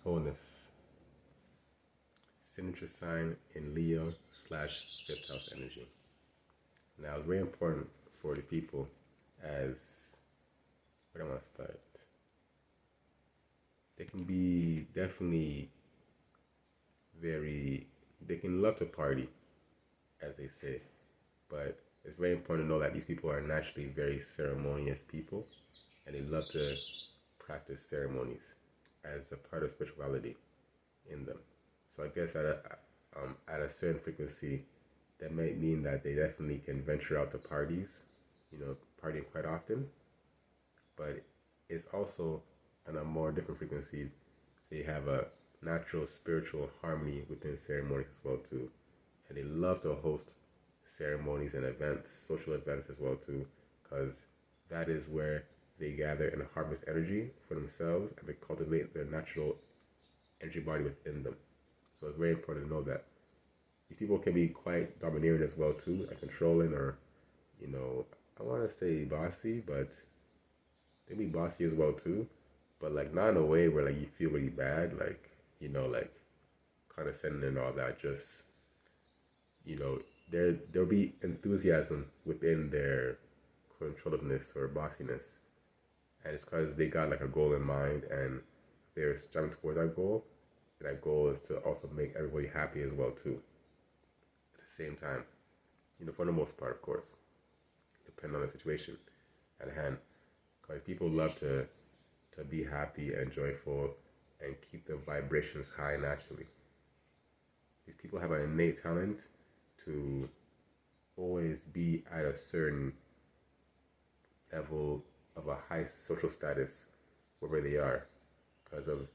wholeness, signature sign in Leo slash fifth house energy. Now, it's very important for the people as, where do I want to start? They can be definitely they can love to party, as they say, but it's very important to know that these people are naturally very ceremonious people, and they love to practice ceremonies as a part of spirituality in them. So I guess at a certain frequency, that might mean that they definitely can venture out to parties, partying quite often. But it's also on a more different frequency, they have a natural spiritual harmony within ceremonies as well too, and they love to host ceremonies and events, social events as well too, because that is where they gather and harvest energy for themselves and they cultivate their natural energy body within them. So it's very important to know that these people can be quite domineering as well too, and controlling, or I want to say bossy, but they be bossy as well too, but like not in a way where like you feel really bad, like like condescending and all that. Just there'll be enthusiasm within their controllativeness or bossiness, and it's because they got like a goal in mind and they're striving towards that goal. And that goal is to also make everybody happy as well too. At the same time, for the most part, of course, depending on the situation at hand, because people love to be happy and joyful and keep the vibrations high naturally. These people have an innate talent to always be at a certain level of a high social status wherever they are because of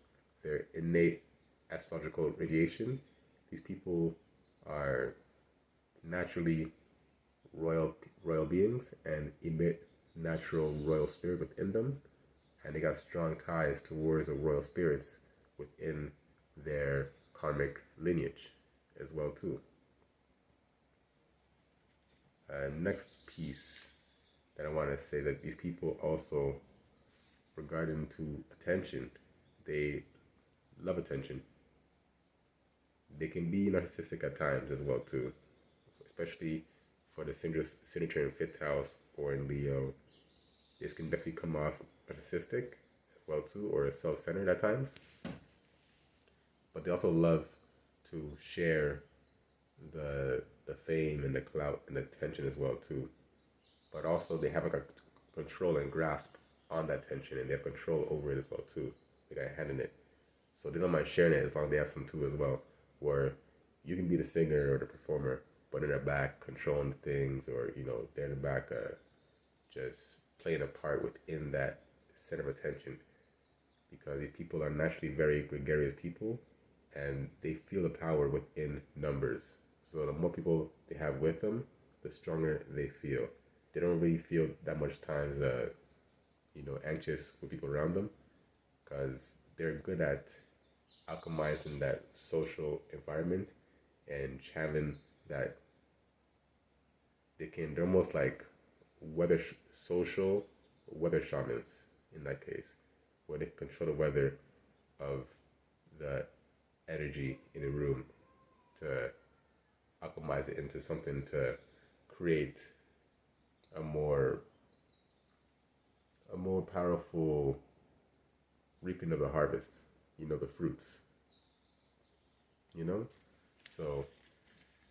their innate astrological radiation. These people are naturally royal beings and emit natural royal spirit within them, and they got strong ties towards the royal spirits within their karmic lineage as well too. Next piece that I want to say, that these people also, regarding to attention, they love attention. They can be narcissistic at times as well too, especially for the signature in fifth house or in Leo. This can definitely come off narcissistic as well too, or self-centered at times. But they also love to share the fame and the clout and the attention as well too. But also they have like a control and grasp on that attention, and they have control over it as well too. They got a hand in it, so they don't mind sharing it as long as they have some too as well. Where you can be the singer or the performer, but in the back controlling things, or they're in the back just playing a part within that center of attention, because these people are naturally very gregarious people and they feel the power within numbers. So the more people they have with them, the stronger they feel. They don't really feel that much times anxious with people around them, because they're good at alchemizing that social environment and channeling that. They're almost like social weather shamans in that case, where they control the weather of the energy in a room to alchemize it into something to create a more powerful reaping of the harvest, the fruits, so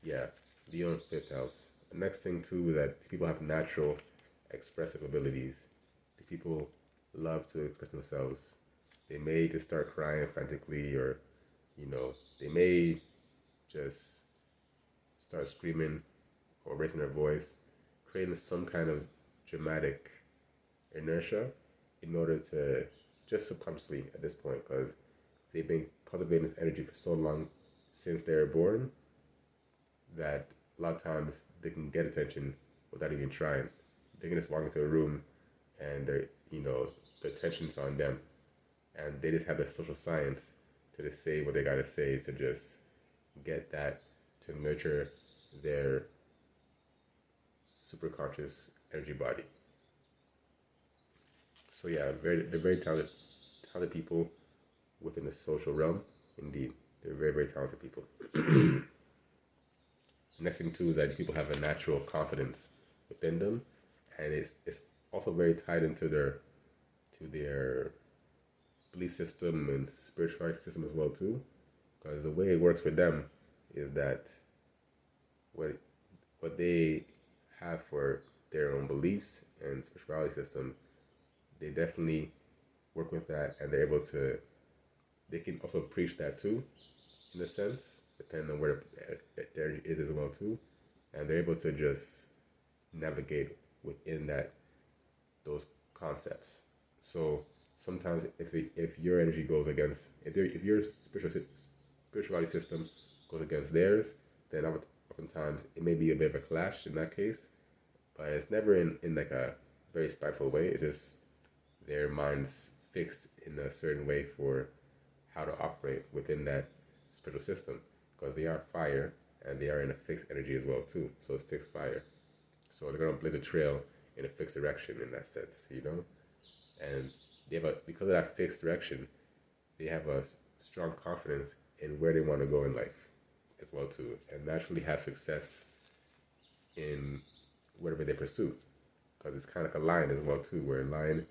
yeah, Leo in fifth house. The next thing too, that people have natural expressive abilities. These people love to express themselves. They may just start crying frantically, or they may just start screaming or raising their voice, creating some kind of dramatic inertia in order to, just subconsciously at this point, because they've been cultivating this energy for so long since they were born, that a lot of times they can get attention without even trying. They can just walk into a room and the attention's on them, and they just have the social science to just say what they gotta say, to just get that, to nurture their superconscious energy body. So yeah, they're very talented people, within the social realm. Indeed, they're very, very talented people. Next thing too is that people have a natural confidence within them, and it's also very tied into their belief system and spirituality system as well too. Because the way it works for them is that what what they have for their own beliefs and spirituality system, they definitely work with that, and they're able to. They can also preach that too, in a sense, depending on where there is as well too, and they're able to just navigate within those concepts. So sometimes if your energy goes against if your spirituality system goes against theirs, then oftentimes it may be a bit of a clash in that case, but it's never in like a very spiteful way. It's just their minds fixed in a certain way for how to operate within that spiritual system, because they are fire and they are in a fixed energy as well too. So it's fixed fire. So they're gonna blaze a trail in a fixed direction in that sense, And they have because of that fixed direction, they have a strong confidence in where they want to go in life as well too, and naturally have success in whatever they pursue. Because it's kind of like a lion as well too, where a lion,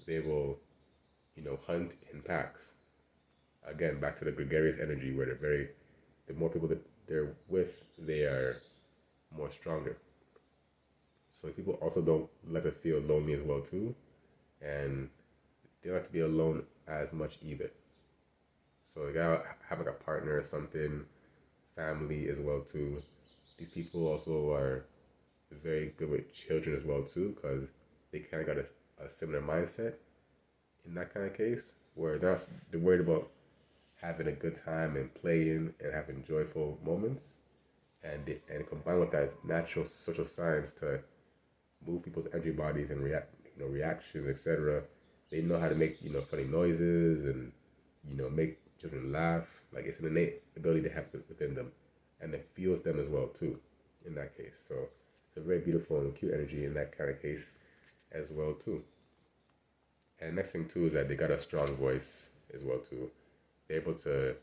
they will, hunt in packs. Again, back to the gregarious energy, where the more people that they're with, they are more stronger. So people also don't let it feel lonely as well too, and they don't have to be alone as much either. So you gotta have like a partner or something, family as well too. These people also are very good with children as well too, because they kind of got a similar mindset in that kind of case, where they're worried about having a good time and playing and having joyful moments, and combined with that natural social science to move people's energy bodies and reactions, etc. They know how to make funny noises and make children laugh. Like, it's an innate ability they have within them, and it fuels them as well too. In that case, so it's a very beautiful and cute energy in that kind of case as well too. And next thing too is that they got a strong voice as well too. They're able to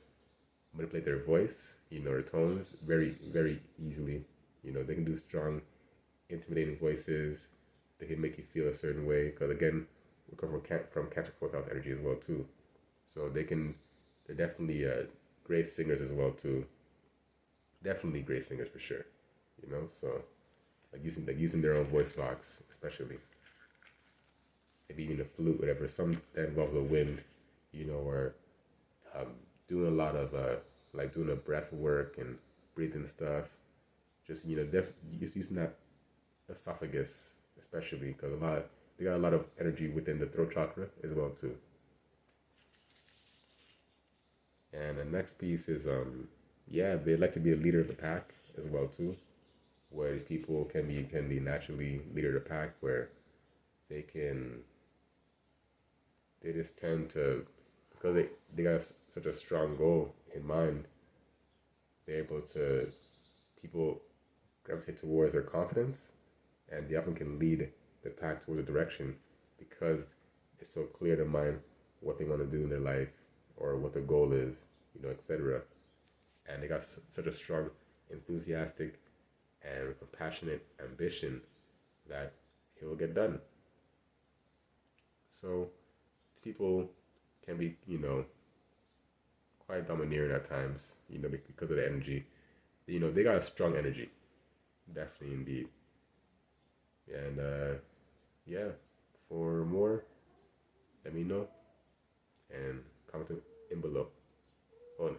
manipulate their voice, their tones very, very easily. They can do strong, intimidating voices. They can make you feel a certain way. Because again, we come from Cancer fourth house energy as well too. So they're definitely great singers as well too. Definitely great singers for sure. So using their own voice box, especially. Maybe even a flute, whatever. Some that involves the wind, or doing a lot of like doing a breath work and breathing stuff. Just just using that esophagus, especially because they got a lot of energy within the throat chakra as well too. And the next piece is they like to be a leader of the pack as well too, where these people can be naturally leader of the pack, where they just tend to, because they got such a strong goal in mind, they're able to, people gravitate towards their confidence, and they often can lead the pack towards a direction because it's so clear to mind what they want to do in their life or what their goal is, etc. And they got such a strong, enthusiastic, and compassionate ambition that it will get done. So people can be, quite domineering at times, because of the energy. They got a strong energy, definitely indeed. And yeah, for more, let me know and comment in below. Bonus.